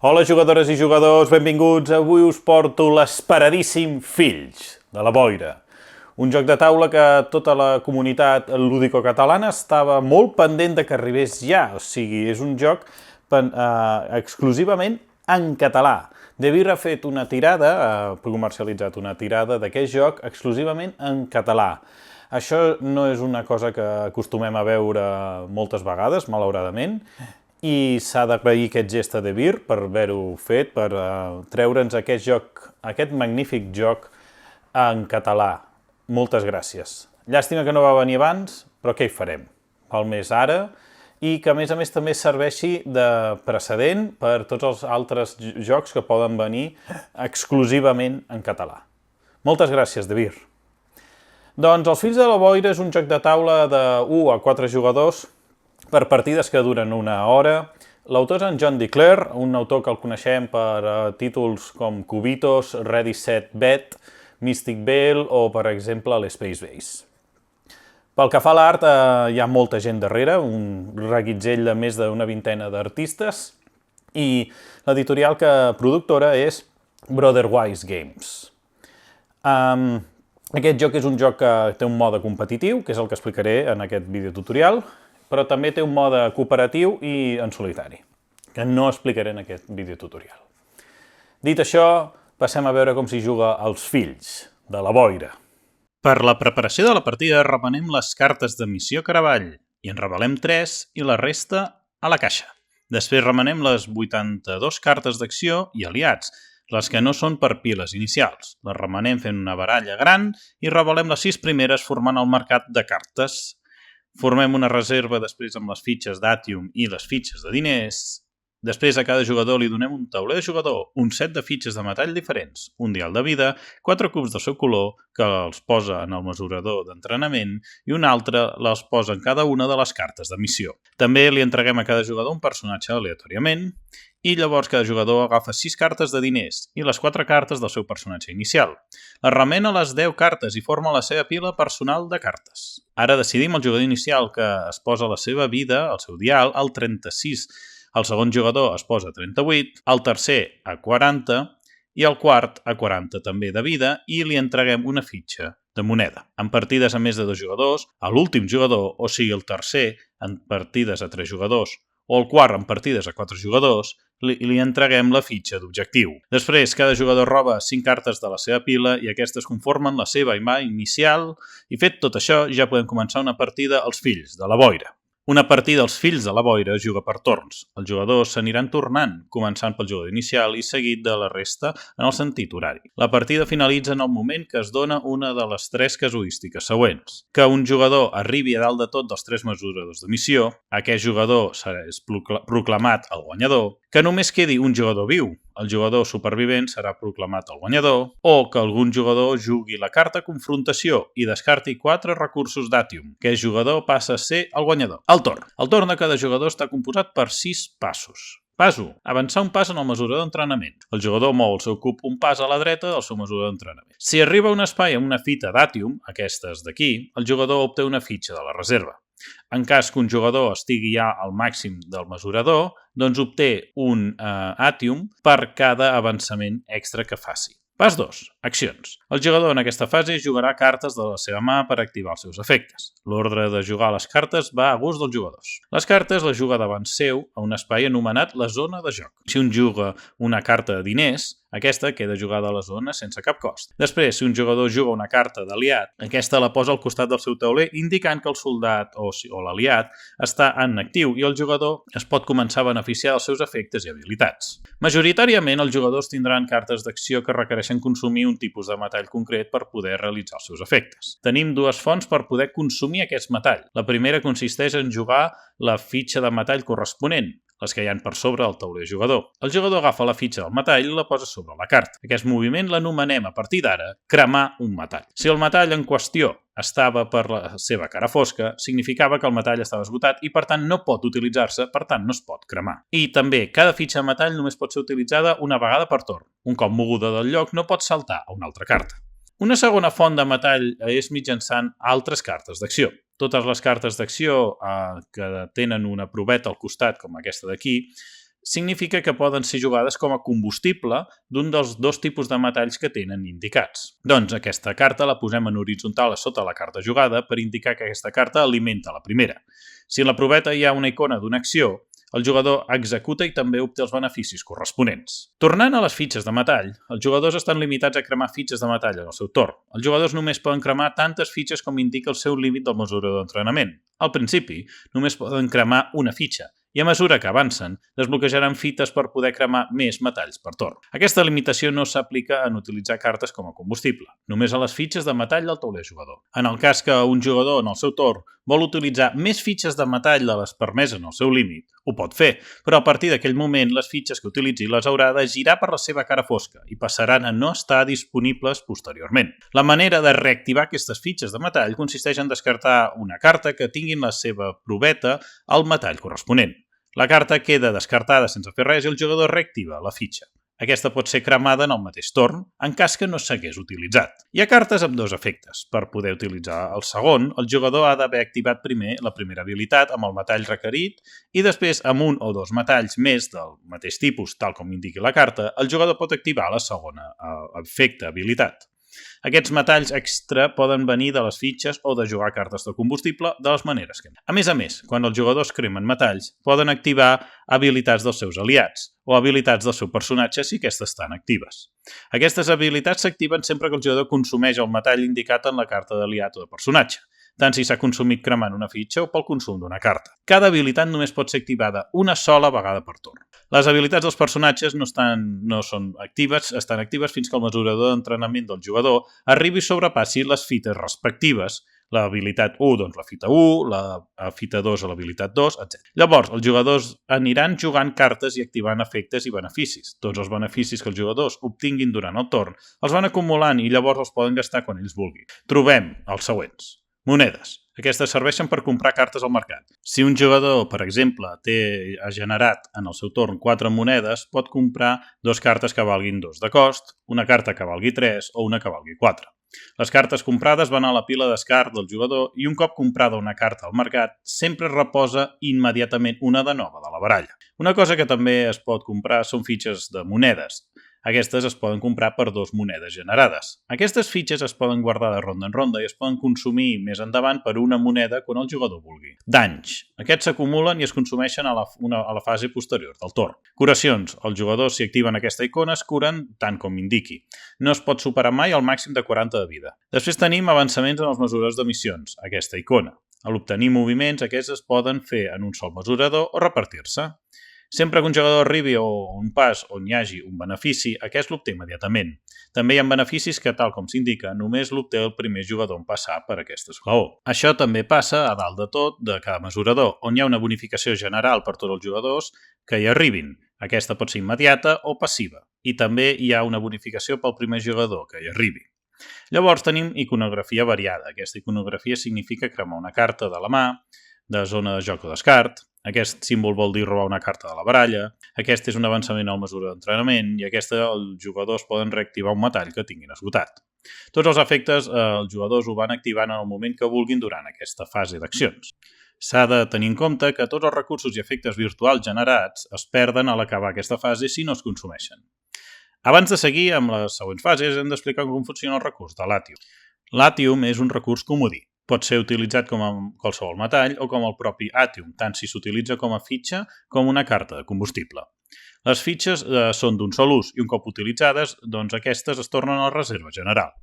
Hola jugadores i jugadors, benvinguts. Avui us porto l'esperadíssim Fills, de la Boira. Un joc de taula que tota la comunitat lúdico-catalana estava molt pendent de que arribés ja. O sigui, és un joc exclusivament en català. De Vir ha fet una tirada, ha comercialitzat una tirada d'aquest joc exclusivament en català. Això no és una cosa que acostumem a veure moltes vegades, malauradament, i s'ha d'agrair aquest gest a De Vir per haver-ho fet, per treure'ns aquest joc, aquest magnífic joc en català. Moltes gràcies. Llàstima que no va venir abans, però què hi farem? Val més ara, i que a més també serveixi de precedent per tots els altres jocs que poden venir exclusivament en català. Moltes gràcies, De Vir. Doncs Els Fills de la Boira és un joc de taula de 1 a 4 jugadors per partides que duren una hora. L'autor és en John DeClair, un autor que el coneixem per títols com Cubitos, Ready Set Bet, Mystic Vale o, per exemple, l'Space Base. Pel que fa a l'art, hi ha molta gent darrere, un reguitzell de més d'una vintena d'artistes, i l'editorial productora és Brotherwise Games. Aquest joc és un joc que té un mode competitiu, que és el que explicaré en aquest videotutorial, però també té un mode cooperatiu i en solitari, que no explicaré en aquest videotutorial. Dit això, passem a veure com s'hi juga Els Fills de la Boira. Per la preparació de la partida remenem les cartes de missió Caravall i en revelem 3 i la resta a la caixa. Després remenem les 82 cartes d'acció i aliats, les que no són per piles inicials. Les remenem fent una baralla gran i revelem les 6 primeres formant el mercat de cartes. Formem una reserva després amb les fitxes d'Atium i les fitxes de diners. Després a cada jugador li donem un tauler de jugador, un set de fitxes de metall diferents, un dial de vida, 4 cubs del seu color, que els posa en el mesurador d'entrenament, i un altre les posa en cada una de les cartes de missió. També li entreguem a cada jugador un personatge aleatòriament, i llavors cada jugador agafa 6 cartes de diners i les 4 cartes del seu personatge inicial. Les remena les 10 cartes i forma la seva pila personal de cartes. Ara decidim el jugador inicial que es posa la seva vida, el seu dial, al 36. El segon jugador es posa a 38, el tercer a 40 i el quart a 40 també de vida i li entreguem una fitxa de moneda. En partides a més de 2 jugadors, a l'últim jugador, o sigui el tercer en partides a 3 jugadors o el quart en partides a 4 jugadors, li entreguem la fitxa d'objectiu. Després, cada jugador roba 5 cartes de la seva pila i aquestes conformen la seva mà inicial i fet tot això ja podem començar una partida als Fills de la Boira. Una partida als Fills de la Boira es juga per torns. Els jugadors s'aniran tornant, començant pel jugador inicial i seguit de la resta en el sentit horari. La partida finalitza en el moment que es dona una de les 3 casuístiques següents. Que un jugador arribi a dalt de tot dels 3 mesuradors de missió, aquest jugador serà proclamat el guanyador, que només quedi un jugador viu, el jugador supervivent serà proclamat el guanyador, o que algun jugador jugui la carta confrontació i descarti 4 recursos d'Atium, que el jugador passa a ser el guanyador. El torn. El torn de cada jugador està composat per 6 passos. Pas 1. Avançar un pas en el mesurador d'entrenament. El jugador mou el seu cub un pas a la dreta del seu mesurador d'entrenament. Si arriba a un espai amb una fita d'Atium, aquestes d'aquí, el jugador obté una fitxa de la reserva. En cas que un jugador estigui ja al màxim del mesurador, doncs obté un Atium per cada avançament extra que faci. Pas 2. Accions. El jugador en aquesta fase jugarà cartes de la seva mà per activar els seus efectes. L'ordre de jugar les cartes va a gust dels jugadors. Les cartes les juga davant seu a un espai anomenat la zona de joc. Si un juga una carta de diners, aquesta queda jugada a la zona sense cap cost. Després, si un jugador juga una carta d'aliat, aquesta la posa al costat del seu tauler indicant que el soldat o l'aliat està en actiu i el jugador es pot començar a beneficiar dels seus efectes i habilitats. Majoritàriament, els jugadors tindran cartes d'acció que requereixen consumir un tipus de metall concret per poder realitzar els seus efectes. Tenim 2 fonts per poder consumir aquest metall. La primera consisteix en jugar la fitxa de metall corresponent, les que hi ha per sobre del tauler jugador. El jugador agafa la fitxa del metall i la posa sobre la carta. Aquest moviment l'anomenem a partir d'ara cremar un metall. Si el metall en qüestió estava per la seva cara fosca, significava que el metall estava esgotat i per tant no pot utilitzar-se, per tant no es pot cremar. I també, cada fitxa de metall només pot ser utilitzada una vegada per torn. Un cop moguda del lloc no pot saltar a una altra carta. Una segona font de metall és mitjançant altres cartes d'acció. Totes les cartes d'acció que tenen una proveta al costat, com aquesta d'aquí, significa que poden ser jugades com a combustible d'un dels dos tipus de metalls que tenen indicats. Doncs aquesta carta la posem en horitzontal a sota la carta jugada per indicar que aquesta carta alimenta la primera. Si en la proveta hi ha una icona d'una acció, el jugador executa i també obté els beneficis corresponents. Tornant a les fitxes de metall, els jugadors estan limitats a cremar fitxes de metall en el seu torn. Els jugadors només poden cremar tantes fitxes com indica el seu límit del mesurador d'entrenament. Al principi, només poden cremar una fitxa, i a mesura que avancen, desbloquejaran fites per poder cremar més metalls per torn. Aquesta limitació no s'aplica en utilitzar cartes com a combustible, només a les fitxes de metall del tauler jugador. En el cas que un jugador, en el seu torn, vol utilitzar més fitxes de metall de les permeses en el seu límit, ho pot fer, però a partir d'aquell moment les fitxes que utilitzi les haurà de girar per la seva cara fosca i passaran a no estar disponibles posteriorment. La manera de reactivar aquestes fitxes de metall consisteix en descartar una carta que tinguin la seva proveta al metall corresponent. La carta queda descartada sense fer res i el jugador reactiva la fitxa. Aquesta pot ser cremada en el mateix torn, en cas que no s'hagués utilitzat. Hi ha cartes amb dos efectes. Per poder utilitzar el segon, el jugador ha d'haver activat primer la primera habilitat amb el metall requerit i després, amb un o dos metalls més del mateix tipus, tal com indiqui la carta, el jugador pot activar la segona efecte habilitat. Aquests metalls extra poden venir de les fitxes o de jugar cartes de combustible de les maneres que hem. A més, quan els jugadors cremen metalls, poden activar habilitats dels seus aliats o habilitats del seu personatge si aquestes estan actives. Aquestes habilitats s'activen sempre que el jugador consumeix el metall indicat en la carta d'aliat o de personatge, tant si s'ha consumit cremant una fitxa o pel consum d'una carta. Cada habilitat només pot ser activada una sola vegada per torn. Les habilitats dels personatges no són actives, estan actives fins que el mesurador d'entrenament del jugador arribi i sobrepassi les fites respectives. L'habilitat 1, doncs la fita 1, la fita 2 a l'habilitat 2, etc. Llavors, els jugadors aniran jugant cartes i activant efectes i beneficis. Tots els beneficis que els jugadors obtinguin durant el torn els van acumulant i llavors els poden gastar quan ells vulguin. Trobem els següents. Monedes. Aquestes serveixen per comprar cartes al mercat. Si un jugador, per exemple, ha generat en el seu torn 4 monedes, pot comprar 2 cartes que valguin 2 de cost, una carta que valgui 3 o una que valgui 4. Les cartes comprades van a la pila d'escart del jugador i un cop comprada una carta al mercat, sempre reposa immediatament una de nova de la baralla. Una cosa que també es pot comprar són fitxes de monedes. Aquestes es poden comprar per 2 monedes generades. Aquestes fitxes es poden guardar de ronda en ronda i es poden consumir més endavant per una moneda quan el jugador vulgui. Danys. Aquests s'acumulen i es consumeixen a la fase posterior del torn. Curacions. Els jugadors, si activen aquesta icona, es curen tant com indiqui. No es pot superar mai el màxim de 40 de vida. Després tenim avançaments en els mesuradors de missions, aquesta icona. A l'obtenir moviments, aquests es poden fer en un sol mesurador o repartir-se. Sempre que un jugador arribi a un pas on hi hagi un benefici, aquest l'obté immediatament. També hi ha beneficis que, tal com s'indica, només l'obté el primer jugador en passar per aquest esglaó. Això també passa a dalt de tot de cada mesurador, on hi ha una bonificació general per tots els jugadors que hi arribin. Aquesta pot ser immediata o passiva. I també hi ha una bonificació pel primer jugador que hi arribi. Llavors tenim iconografia variada. Aquesta iconografia significa cremar una carta de la mà, de zona de joc o descart. Aquest símbol vol dir robar una carta de la baralla. Aquest és un avançament al mesura d'entrenament i aquesta els jugadors poden reactivar un metall que tinguin esgotat. Tots els efectes els jugadors ho van activant en el moment que vulguin durant aquesta fase d'accions. S'ha de tenir en compte que tots els recursos i efectes virtuals generats es perden a l'acabar aquesta fase si no es consumeixen. Abans de seguir amb les següents fases hem d'explicar com funciona el recurs de l'Atium. L'Atium és un recurs comodí. Pot ser utilitzat com a qualsevol metall o com el propi Atium, tant si s'utilitza com a fitxa com una carta de combustible. Les fitxes són d'un sol ús i un cop utilitzades, doncs aquestes es tornen a la reserva general.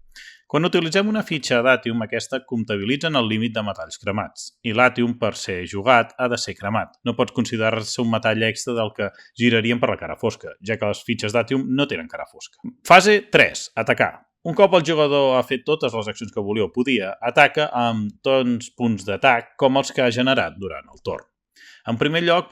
Quan utilitzem una fitxa d'Atium, aquesta comptabilitza en el límit de metalls cremats. I l'Atium, per ser jugat, ha de ser cremat. No pot considerar-se un metall extra del que giraríem per la cara fosca, ja que les fitxes d'Atium no tenen cara fosca. Fase 3. Atacar. Un cop el jugador ha fet totes les accions que volia o podia, ataca amb tants punts d'atac com els que ha generat durant el torn. En primer lloc,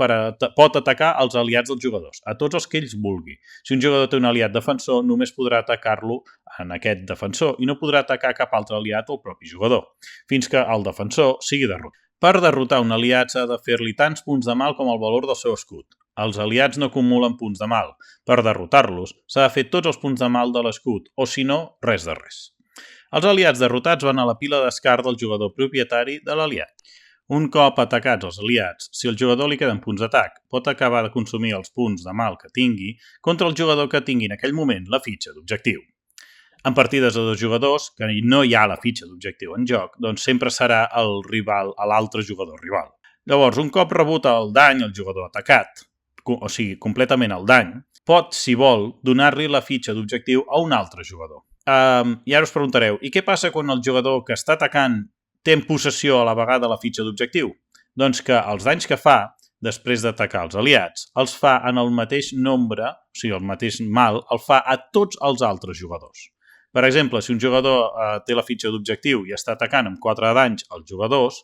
pot atacar els aliats dels jugadors, a tots els que ells vulgui. Si un jugador té un aliat defensor, només podrà atacar-lo en aquest defensor i no podrà atacar cap altre aliat o el propi jugador, fins que el defensor sigui derrotat. Per derrotar un aliat s'ha de fer-li tants punts de mal com el valor del seu escut. Els aliats no acumulen punts de mal. Per derrotar-los, s'ha de fer tots els punts de mal de l'escut, o si no, res de res. Els aliats derrotats van a la pila d'escart del jugador propietari de l'aliat. Un cop atacats els aliats, si al jugador li queden punts d'atac, pot acabar de consumir els punts de mal que tingui contra el jugador que tingui en aquell moment la fitxa d'objectiu. En partides de 2 jugadors, que no hi ha la fitxa d'objectiu en joc, doncs sempre serà el rival a l'altre jugador rival. Llavors, un cop rebut el dany al jugador atacat, o sigui, completament el dany, pot, si vol, donar-li la fitxa d'objectiu a un altre jugador. I ara us preguntareu, i què passa quan el jugador que està atacant té en possessió a la vegada la fitxa d'objectiu? Doncs que els danys que fa, després d'atacar els aliats, els fa en el mateix nombre, o sigui, el mateix mal, el fa a tots els altres jugadors. Per exemple, si un jugador té la fitxa d'objectiu i està atacant amb 4 danys als jugadors,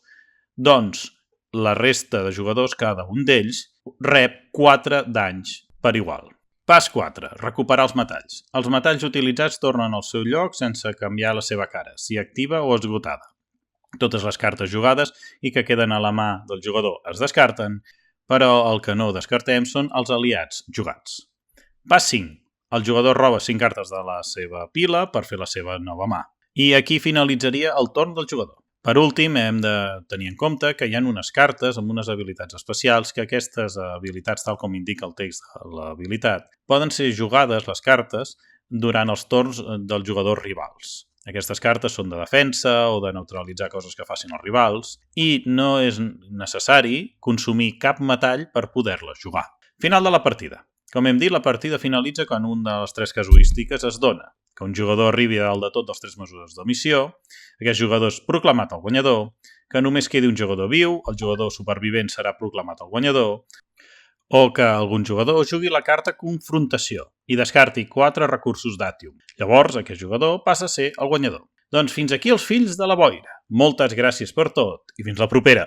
doncs la resta de jugadors, cada un d'ells, rep 4 danys per igual. Pas 4. Recuperar els metalls. Els metalls utilitzats tornen al seu lloc sense canviar la seva cara, si activa o esgotada. Totes les cartes jugades i que queden a la mà del jugador es descarten, però el que no descartem són els aliats jugats. Pas 5. El jugador roba 5 cartes de la seva pila per fer la seva nova mà. I aquí finalitzaria el torn del jugador. Per últim, hem de tenir en compte que hi ha unes cartes amb unes habilitats especials, que aquestes habilitats, tal com indica el text de l'habilitat, poden ser jugades, les cartes, durant els torns dels jugadors rivals. Aquestes cartes són de defensa o de neutralitzar coses que facin els rivals i no és necessari consumir cap metall per poder-les jugar. Final de la partida. Com hem dit, la partida finalitza quan una de les 3 casuístiques es dona. Que un jugador arribi a dalt de tot dels 3 mesures de missió, aquest jugador és proclamat el guanyador, que només quedi un jugador viu, el jugador supervivent serà proclamat el guanyador, o que algun jugador jugui la carta Confrontació i descarti 4 recursos d'Atium. Llavors, aquest jugador passa a ser el guanyador. Doncs fins aquí els fills de la boira. Moltes gràcies per tot i fins la propera!